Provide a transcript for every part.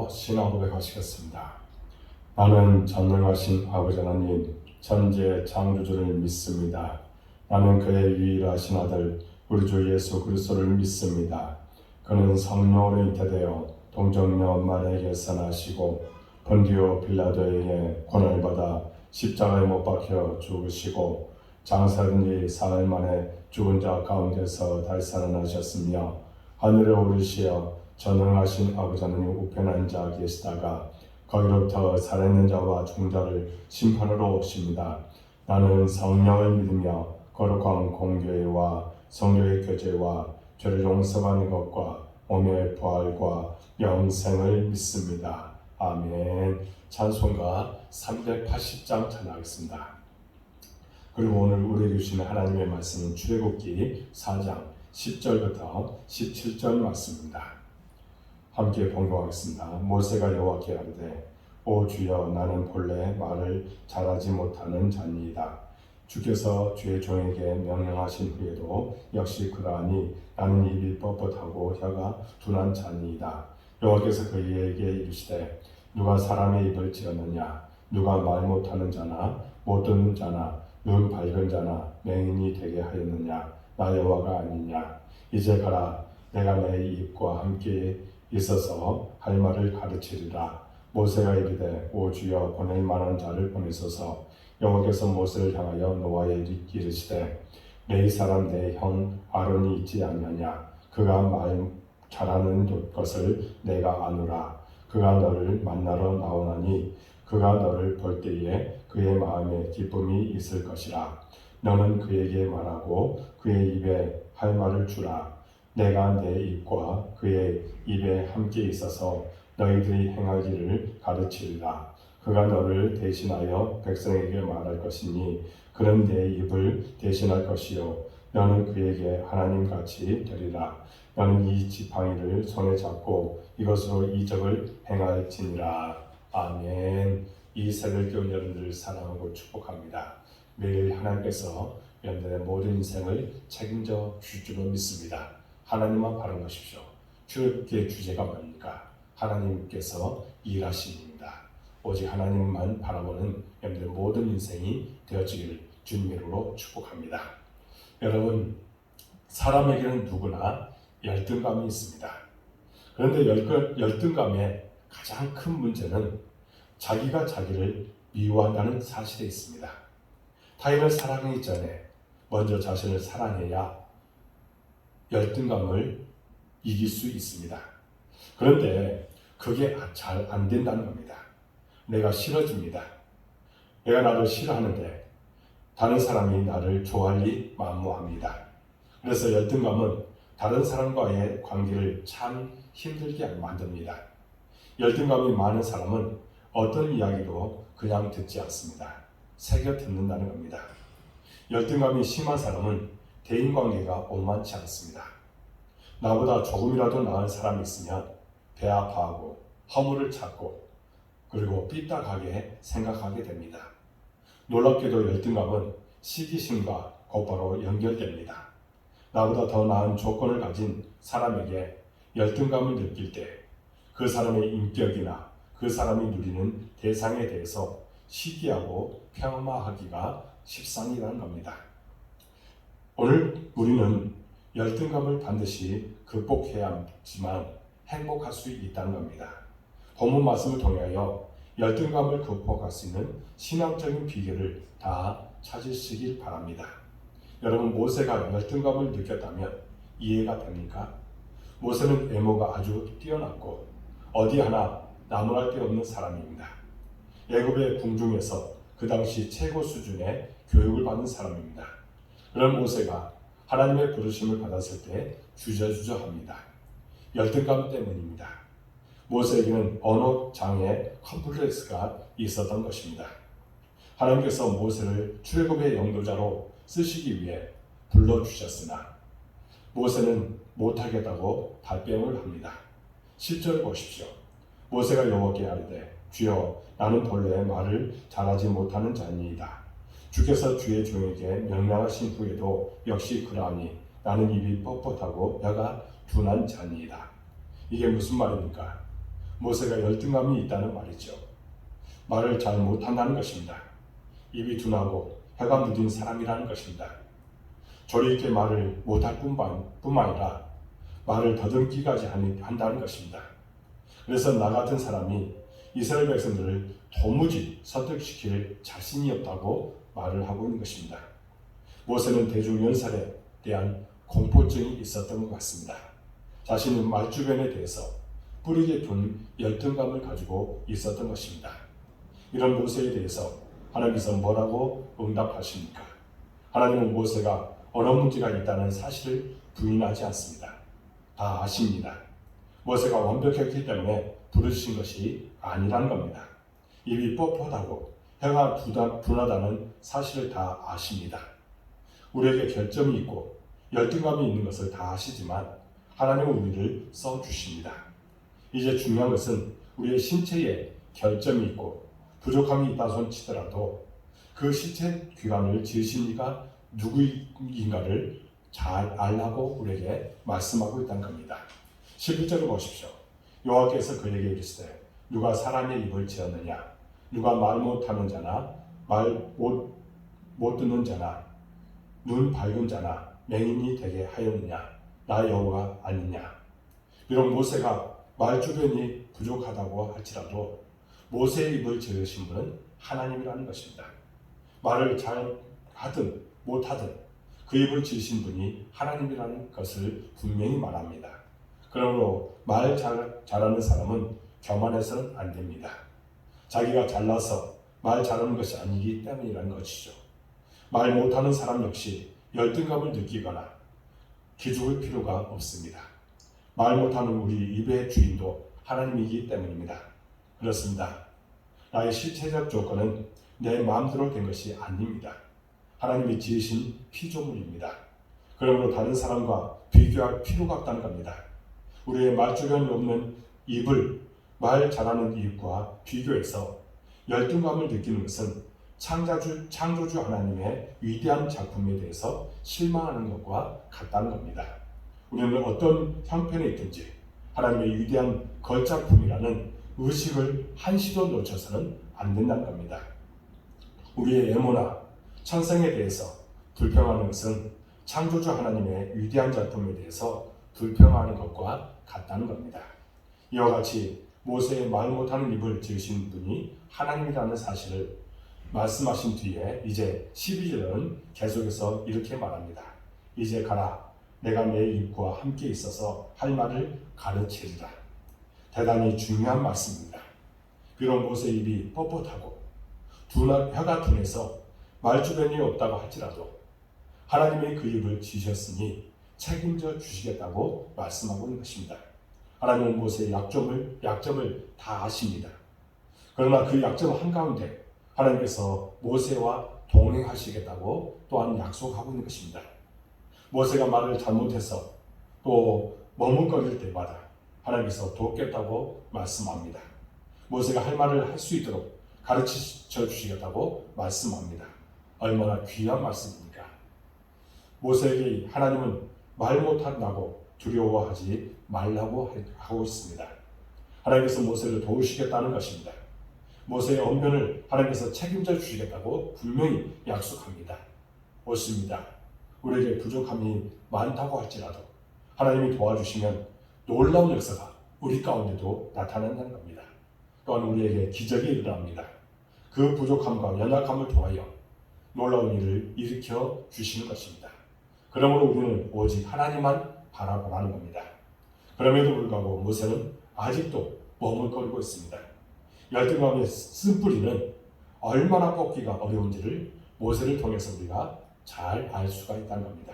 들으시고 신앙 고백하시겠습니다. 나는 전능하신 아버지 하나님 천지의 창조주를 믿습니다. 나는 그의 유일하신 아들 우리 주 예수 그리스도를 믿습니다. 그는 성령으로 잉태되어 동정녀 마리아에게서 나시고 본디오 빌라도에게 고난을 받아 십자가에 못 박혀 죽으시고 장사된 뒤 사흘 만에 죽은 자 가운데서 다시 살아나셨으며 하늘에 오르시어 전능하신 아버지 하나님 우편에 앉아 계시다가 거기로부터 살아있는 자와 죽은 자를 심판하러 오십니다. 나는 성령을 믿으며 거룩한 공교회와 성령의 교제와 죄를 용서하는 것과 몸의 부활과 영생을 믿습니다. 아멘. 찬송가 380장 찬양하겠습니다. 그리고 오늘 우리에게 주시는 하나님의 말씀은 출애굽기 4장 10절부터 17절 말씀입니다. 함께 봉독하겠습니다. 모세가 여호와께 이르되 오 주여 나는 본래 말을 잘하지 못하는 자니이다. 주께서 주의 종에게 명령하신 후에도 역시 그러하니 나는 입이 뻣뻣하고 혀가 둔한 자니이다. 여호와께서 그에게 이르시되 누가 사람의 입을 지었느냐 누가 말 못하는 자나 못 듣는 자나 눈 밝은 자나 맹인이 되게 하였느냐 나 여호와가 아니냐. 이제 가라 내가 내 입과 함께 있어서 할 말을 가르치리라. 모세가 이르되 오 주여 보낼 만한 자를 보내소서. 여호와께서 모세를 향하여 노아에 이르시되 내 사람 내 형 아론이 있지 않느냐. 그가 말 잘하는 것을 내가 아노라. 그가 너를 만나러 나오나니 그가 너를 볼 때에 그의 마음에 기쁨이 있을 것이라. 너는 그에게 말하고 그의 입에 할 말을 주라. 내가 내 입과 그의 입에 함께 있어서 너희들이 행할 일을 가르치리라. 그가 너를 대신하여 백성에게 말할 것이니 그는 내 입을 대신할 것이요 너는 그에게 하나님같이 되리라. 너는 이 지팡이를 손에 잡고 이것으로 이적을 행할지니라. 아멘. 이 새벽 교회 여러분들을 사랑하고 축복합니다. 매일 하나님께서 여러분들의 모든 인생을 책임져 주실 줄로 믿습니다. 하나님만 바라보십시오. 출애굽기의 주제가 뭡니까? 하나님께서 일하십니다. 오직 하나님만 바라보는 여러분들의 모든 인생이 되어지기를 주님 이름으로 축복합니다. 여러분, 사람에게는 누구나 열등감이 있습니다. 그런데 열등감의 가장 큰 문제는 자기가 자기를 미워한다는 사실에 있습니다. 타인을 사랑하기 전에 먼저 자신을 사랑해야 열등감을 이길 수 있습니다. 그런데 그게 잘 안 된다는 겁니다. 내가 싫어집니다. 내가 나를 싫어하는데 다른 사람이 나를 좋아할 리 만무합니다. 그래서 열등감은 다른 사람과의 관계를 참 힘들게 만듭니다. 열등감이 많은 사람은 어떤 이야기도 그냥 듣지 않습니다. 새겨 듣는다는 겁니다. 열등감이 심한 사람은 대인관계가 원만치 않습니다. 나보다 조금이라도 나은 사람이 있으면 배 아파하고 허물을 찾고 그리고 삐딱하게 생각하게 됩니다. 놀랍게도 열등감은 시기심과 곧바로 연결됩니다. 나보다 더 나은 조건을 가진 사람에게 열등감을 느낄 때 그 사람의 인격이나 그 사람이 누리는 대상에 대해서 시기하고 폄하하기가 십상이라는 겁니다. 오늘 우리는 열등감을 반드시 극복해야 하지만 행복할 수 있다는 겁니다. 본문 말씀을 통하여 열등감을 극복할 수 있는 신앙적인 비결을 다 찾으시길 바랍니다. 여러분, 모세가 열등감을 느꼈다면 이해가 됩니까? 모세는 외모가 아주 뛰어났고 어디 하나 나무랄 데 없는 사람입니다. 애굽의 궁중에서 그 당시 최고 수준의 교육을 받은 사람입니다. 그런 모세가 하나님의 부르심을 받았을 때 주저주저합니다. 열등감 때문입니다. 모세에게는 언어 장애 컴플렉스가 있었던 것입니다. 하나님께서 모세를 출애굽의 영도자로 쓰시기 위해 불러주셨으나 모세는 못하겠다고 발뺌을 합니다. 10절 보십시오. 모세가 여호와께 아뢰되 주여 나는 본래 말을 잘하지 못하는 자니이다. 주께서 주의 종에게 명령하신 후에도 역시 그러하니 나는 입이 뻣뻣하고 혀가 둔한 자니이다. 이게 무슨 말입니까? 모세가 열등감이 있다는 말이죠. 말을 잘 못한다는 것입니다. 입이 둔하고 혀가 무딘 사람이라는 것입니다. 조리 있게 말을 못할 뿐만 아니라 말을 더듬기까지 한다는 것입니다. 그래서 나 같은 사람이 이스라엘 백성들을 도무지 설득시킬 자신이 없다고 말을 하고 있는 것입니다. 모세는 대중 연설에 대한 공포증이 있었던 것 같습니다. 자신의 말주변에 대해서 뿌리 깊은 열등감을 가지고 있었던 것입니다. 이런 모세에 대해서 하나님께서 뭐라고 응답하십니까? 하나님은 모세가 언어 문제가 있다는 사실을 부인하지 않습니다. 다 아십니다. 모세가 완벽했기 때문에 부르신 것이 아니라는 겁니다. 입이 뻣뻣하고 혀가 둔하다는 사실을 다 아십니다. 우리에게 결점이 있고 열등감이 있는 것을 다 아시지만 하나님은 우리를 써주십니다. 이제 중요한 것은 우리의 신체에 결점이 있고 부족함이 있다 손치더라도 그 신체 기관을 지으신 이가 누구인가를 잘 알라고 우리에게 말씀하고 있다는 겁니다. 11절을 보십시오. 여호와께서 그에게 이르시되 누가 사람의 입을 지었느냐? 누가 말 못하는 자나 말 못 듣는 자나 눈 밝은 자나 맹인이 되게 하였느냐? 나 여호와 아니냐? 비록 모세가 말 주변이 부족하다고 할지라도 모세의 입을 지으신 분은 하나님이라는 것입니다. 말을 잘 하든 못하든 그 입을 지으신 분이 하나님이라는 것을 분명히 말합니다. 그러므로 말 잘하는 사람은 교만해서는 안 됩니다. 자기가 잘나서 말 잘하는 것이 아니기 때문이라는 것이죠. 말 못하는 사람 역시 열등감을 느끼거나 기죽을 필요가 없습니다. 말 못하는 우리 입의 주인도 하나님이기 때문입니다. 그렇습니다. 나의 실체적 조건은 내 마음대로 된 것이 아닙니다. 하나님이 지으신 피조물입니다. 그러므로 다른 사람과 비교할 필요가 없다는 겁니다. 우리의 말주변이 없는 입을 말 잘하는 입과 비교해서 열등감을 느끼는 것은 창조주 하나님의 위대한 작품에 대해서 실망하는 것과 같다는 겁니다. 우리는 어떤 형편에 있든지 하나님의 위대한 걸작품이라는 의식을 한시도 놓쳐서는 안 된다는 겁니다. 우리의 애모나 천성에 대해서 불평하는 것은 창조주 하나님의 위대한 작품에 대해서 불평하는 것과 같다는 겁니다. 이와 같이 모세의 말 못하는 입을 지으신 분이 하나님이라는 사실을 말씀하신 뒤에 이제 12절은 계속해서 이렇게 말합니다. 이제 가라. 내가 내 입과 함께 있어서 할 말을 가르치리라. 대단히 중요한 말씀입니다. 비록 모세의 입이 뻣뻣하고 혀가 둔해서 말주변이 없다고 할지라도 하나님의 그 입을 지으셨으니 책임져 주시겠다고 말씀하고 있는 것입니다. 하나님은 모세의 약점을 다 아십니다. 그러나 그 약점 한가운데 하나님께서 모세와 동행하시겠다고 또한 약속하고 있는 것입니다. 모세가 말을 잘못해서 또 머뭇거릴 때마다 하나님께서 돕겠다고 말씀합니다. 모세가 할 말을 할 수 있도록 가르쳐 주시겠다고 말씀합니다. 얼마나 귀한 말씀입니까? 모세에게 하나님은 말 못한다고 두려워하지 말라고 하고 있습니다. 하나님께서 모세를 도우시겠다는 것입니다. 모세의 언변을 하나님께서 책임져 주시겠다고 분명히 약속합니다. 옳습니다. 우리에게 부족함이 많다고 할지라도 하나님이 도와주시면 놀라운 역사가 우리 가운데도 나타난다는 겁니다. 또한 우리에게 기적이 일어납니다. 그 부족함과 연약함을 통하여 놀라운 일을 일으켜 주시는 것입니다. 그러므로 우리는 오직 하나님만 바라보라는 겁니다. 그럼에도 불구하고 모세는 아직도 머뭇거리고 있습니다. 열등감의 쓴뿌리는 얼마나 뽑기가 어려운지를 모세를 통해서 우리가 잘 알 수가 있다는 겁니다.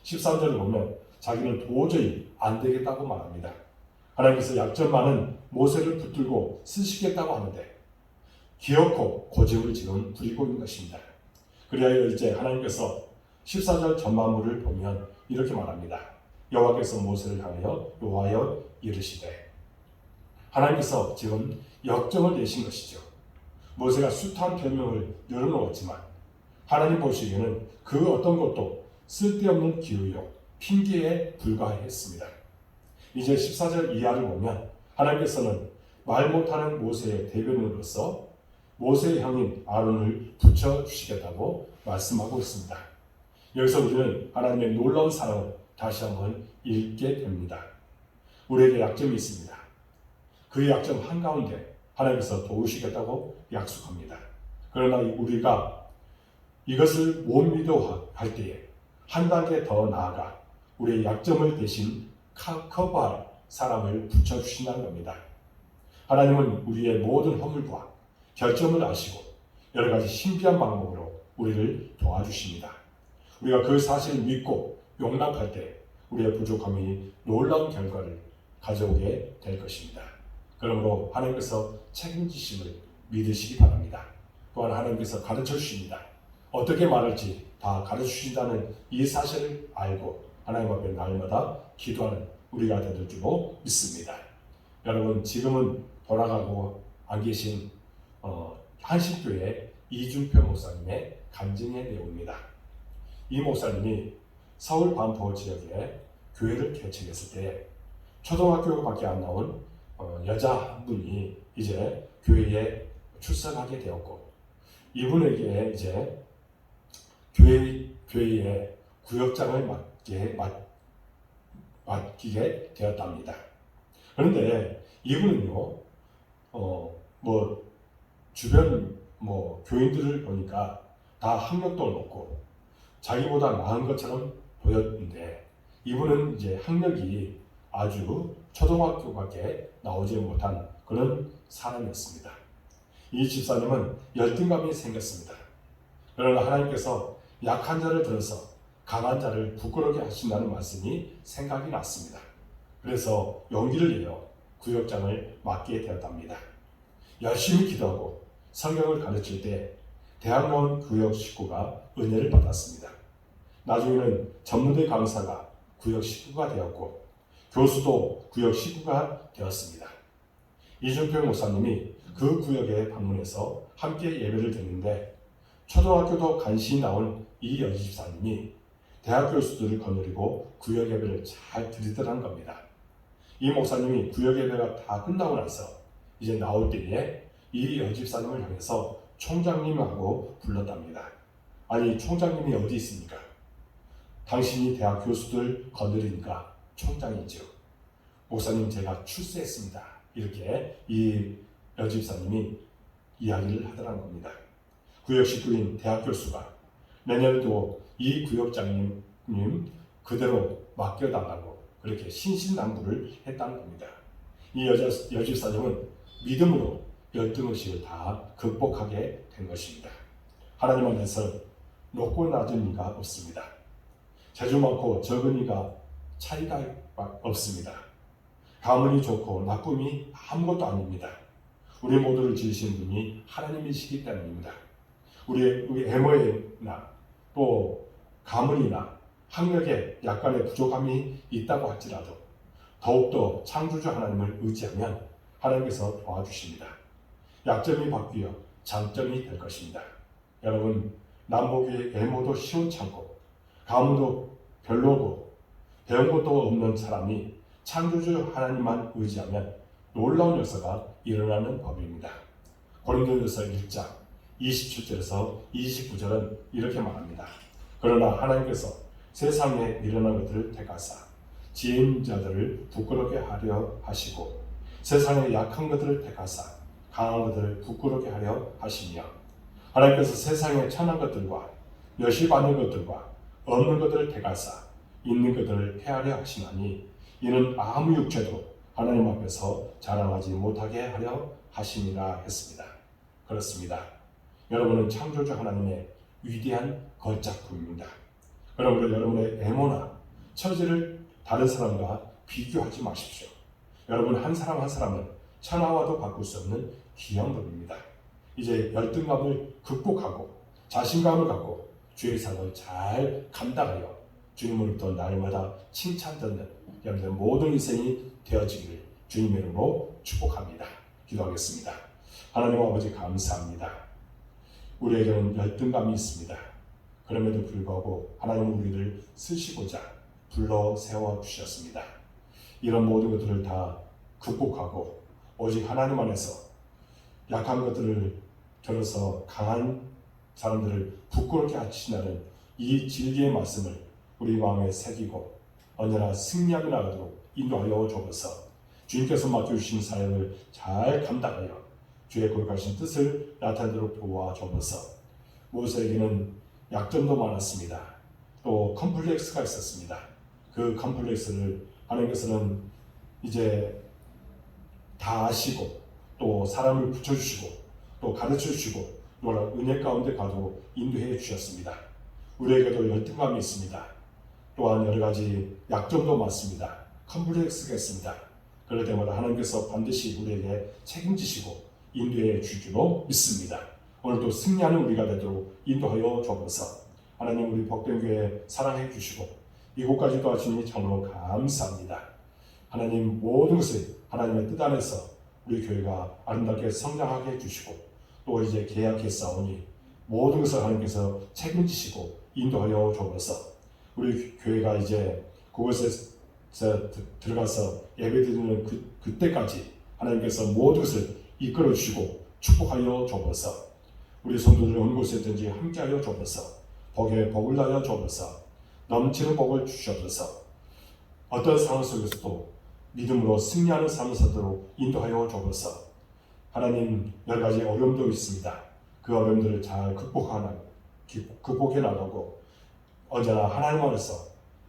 13절을 보면 자기는 도저히 안 되겠다고 말합니다. 하나님께서 약점 많은 모세를 붙들고 쓰시겠다고 하는데 기어코 고집을 지금 부리고 있는 것입니다. 그리하여 이제 하나님께서 14절 전반부를 보면 이렇게 말합니다. 여호와께서 모세를 향하여 이르시되 하나님께서 지금 역정을 내신 것이죠. 모세가 숱한 변명을 늘어놓았지만 하나님 보시기에는 그 어떤 것도 쓸데없는 기우요 핑계에 불과했습니다. 이제 14절 이하를 보면 하나님께서는 말 못하는 모세의 대변인으로서 모세의 형인 아론을 붙여주시겠다고 말씀하고 있습니다. 여기서 우리는 하나님의 놀라운 사랑을 다시 한번 읽게 됩니다. 우리에게 약점이 있습니다. 그 약점 한가운데 하나님께서 도우시겠다고 약속합니다. 그러나 우리가 이것을 못 믿어 할 때에 한 단계 더 나아가 우리의 약점을 대신 커버할 사람을 붙여주신다는 겁니다. 하나님은 우리의 모든 허물과 결점을 아시고 여러 가지 신비한 방법으로 우리를 도와주십니다. 우리가 그 사실을 믿고 용납할 때 우리의 부족함이 놀라운 결과를 가져오게 될 것입니다. 그러므로 하나님께서 책임지심을 믿으시기 바랍니다. 또한 하나님께서 가르쳐 주십니다. 어떻게 말할지 다 가르쳐 주신다는 이 사실을 알고 하나님 앞에 날마다 기도하는 우리가 되는 줄로 믿습니다. 여러분, 지금은 돌아가고 안 계신 한식교회 이준표 목사님의 간증의 내용입니다. 이 목사님이 서울 반포 지역에 교회를 개척했을 때 초등학교밖에 안 나온 여자 한 분이 이제 교회에 출석하게 되었고, 이분에게 이제 교회의 구역장을 맡기게 되었답니다. 그런데 이분은요, 주변 교인들을 보니까 다 학력도 높고 자기보다 나은 것처럼 보였는데, 이분은 이제 학력이 아주 초등학교밖에 나오지 못한 그런 사람이었습니다. 이 집사님은 열등감이 생겼습니다. 그러나 하나님께서 약한 자를 들어서 강한 자를 부끄럽게 하신다는 말씀이 생각이 났습니다. 그래서 용기를 내어 구역장을 맡게 되었답니다. 열심히 기도하고 성경을 가르칠 때 대학 나온 구역 식구가 은혜를 받았습니다. 나중에는 전문대 강사가 구역 식구가 되었고 교수도 구역 식구가 되었습니다. 이준표 목사님이 그 구역에 방문해서 함께 예배를 드리는데 초등학교도 간신히 나온 이 여집사님이 대학 교수들을 거느리고 구역 예배를 잘 드리더란 겁니다. 이 목사님이 구역 예배가 다 끝나고 나서 이제 나올 때에 이 여집사님을 향해서 총장님하고 불렀답니다. 아니, 총장님이 어디 있습니까? 당신이 대학 교수들 거느리니까 총장이죠. 목사님, 제가 출세했습니다. 이렇게 이 여집사님이 이야기를 하더란 겁니다. 구역 식구인 대학 교수가 내년에도 이 구역장님 그대로 맡겨달라고 그렇게 신신당부를 했다는 겁니다. 이 여집사님은 믿음으로 열등의식을 다 극복하게 된 것입니다. 하나님 안에서 높고 낮은 이가 없습니다. 재주 많고 적은 이가 차이가 없습니다. 가문이 좋고 나쁨이 아무것도 아닙니다. 우리 모두를 지으신 분이 하나님이시기 때문입니다. 우리 외모나 또 가문이나 학력에 약간의 부족함이 있다고 할지라도 더욱더 창조주 하나님을 의지하면 하나님께서 도와주십니다. 약점이 바뀌어 장점이 될 것입니다. 여러분, 남보기의 외모도 시원찮고 가문도 별로고 배운 것도 없는 사람이 창조주 하나님만 의지하면 놀라운 역사가 일어나는 법입니다. 고린도전서 1장 27절에서 29절은 이렇게 말합니다. 그러나 하나님께서 세상에 미련한 것들을 택하사 지혜인 자들을 부끄럽게 하려 하시고 세상에 약한 것들을 택하사 강한 것들을 부끄럽게 하려 하시며 하나님께서 세상에 천한 것들과 멸시 받는 것들과 없는 것들을 택하사 있는 것들을 폐하려 하시나니 이는 아무 육체도 하나님 앞에서 자랑하지 못하게 하려 하심이라 했습니다. 그렇습니다. 여러분은 창조주 하나님의 위대한 걸작품입니다. 그러므로 여러분의 외모나 처지를 다른 사람과 비교하지 마십시오. 여러분 한 사람 한 사람은 천하와도 바꿀 수 없는 귀한 분입니다. 이제 열등감을 극복하고 자신감을 갖고 주의 삶을 잘 감당하여 주님으로부터 날마다 칭찬 듣는 여러분의 모든 인생이 되어지기를 주님의 이름으로 축복합니다. 기도하겠습니다. 하나님 아버지 감사합니다. 우리에게는 열등감이 있습니다. 그럼에도 불구하고 하나님은 우리를 쓰시고자 불러 세워 주셨습니다. 이런 모든 것들을 다 극복하고 오직 하나님 안에서 약한 것들을 들어서 강한 사람들을 부끄럽게 하신다는 이 진리의 말씀을 우리 마음에 새기고 언제나 승리하며 나가도록 인도하여 주옵소서. 주님께서 맡겨주신 사역을 잘 감당하여 주의 거룩하신 뜻을 나타내도록 도와주옵소서. 모세에게는 약점도 많았습니다. 또 컴플렉스가 있었습니다. 그 컴플렉스를 하나님께서는 이제 다 아시고 또 사람을 붙여주시고 또 가르쳐주시고 또 은혜 가운데 가도 인도해 주셨습니다. 우리에게도 열등감이 있습니다. 또한 여러 가지 약점도 많습니다. 컴플렉스가 있습니다. 그럴 때마다 하나님께서 반드시 우리에게 책임지시고 인도해 주기로 믿습니다. 오늘도 승리하는 우리가 되도록 인도하여 주옵소서. 하나님 우리 복된교회 사랑해 주시고 이곳까지도 하시니 참으로 감사합니다. 하나님 모든 것을 하나님의 뜻 안에서 우리 교회가 아름답게 성장하게 해주시고 또 이제 계약했사오니 모든 것을 하나님께서 책임지시고 인도하여 주옵소서. 우리 교회가 이제 그곳에 들어가서 예배드리는 그때까지 하나님께서 모든 것을 이끌어 주시고 축복하여 주옵소서. 우리 성도들 어느 곳에든지 함께하여 주옵소서. 복에 복을 나여 주옵소서. 넘치는 복을 주시옵소서. 어떤 상황 속에서도 믿음으로 승리하는 삶을 살도록 인도하여 주옵소서. 하나님 여러 가지 어려움도 있습니다. 그 어려움들을 잘 극복해 나가고 언제나 하나님 안에서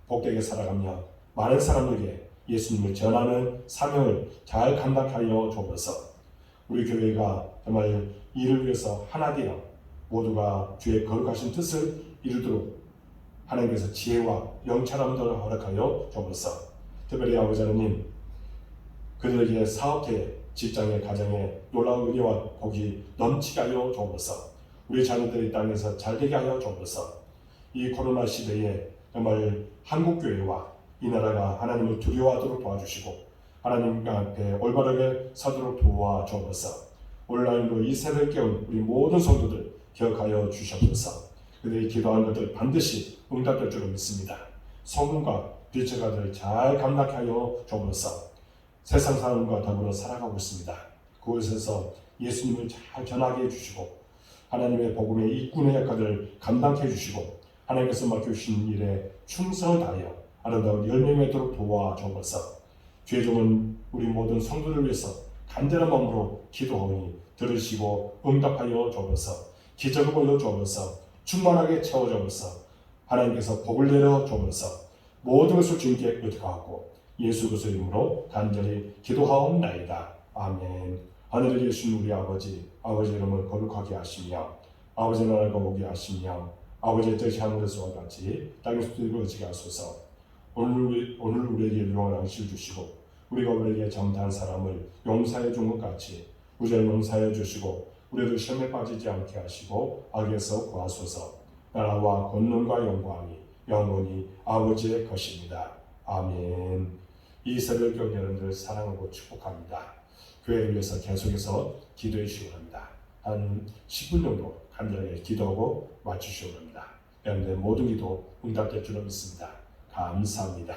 복되게 살아가며 많은 사람에게 예수님을 전하는 사명을 잘 감당하여 주옵소서. 우리 교회가 정말 이를 위해서 하나 되어 모두가 주의 거룩하신 뜻을 이루도록 하나님께서 지혜와 영찰함을 허락하여 주옵소서. 특별히 아버지 하나님 그들에게 사업에 직장에 가정에 놀라운 은혜와 복이 넘치게 하여 주옵소서. 우리 자녀들이 땅에서 잘되게 하여 주옵소서. 이 코로나 시대에 정말 한국교회와 이 나라가 하나님을 두려워하도록 도와주시고 하나님 앞에 올바르게 서도록 도와주옵소서. 온라인으로 이 세대를 깨운 우리 모든 성도들 기억하여 주시옵소서. 그들이 기도하는 것들 반드시 응답될 줄로 믿습니다. 소문과 빛의 가들을 잘 감당하여 주옵소서. 세상 사람과 더불어 살아가고 있습니다. 그곳에서 예수님을 잘 전하게 해주시고 하나님의 복음의 이꾼의 역할을 감당해 주시고 하나님께서 맡겨주신 일에 충성을 다하여 아름다운 열매 맺도록 도와주옵소서. 주의 종은 우리 모든 성도를 위해서 간절한 마음으로 기도하오니 들으시고 응답하여 주옵소서. 기적을 보여 주옵소서. 충만하게 채워 주옵소서. 하나님께서 복을 내려 주옵소서. 모든 것을 주님께 의탁하고 예수 그리스도의 이름으로 간절히 기도하옵나이다. 아멘. 하늘에 계신 우리 아버지 이름을 거룩하게 하시며 아버지 나라가 오게 하시며 아버지의 뜻이 하늘에서와 같이 땅에서도 이루어지게 하소서. 오늘 우리에게 일용할 양식을 주시고 우리가 우리에게 잘못한 사람을 용서해 준 것 같이 우리를 용서해 주시고 우리를 시험에 빠지지 않게 하시고 악에서 구하소서. 나라와 권능과 영광이 영원히 아버지의 것입니다. 아멘. 이 새벽 교회 여러분들 사랑하고 축복합니다. 교회를 위해서 계속해서 기도해 주시기 바랍니다. 한 10분 정도 간절하게 기도하고 마치시기 바랍니다. 여러분들의 모든 기도 응답될 줄로 믿습니다. 감사합니다.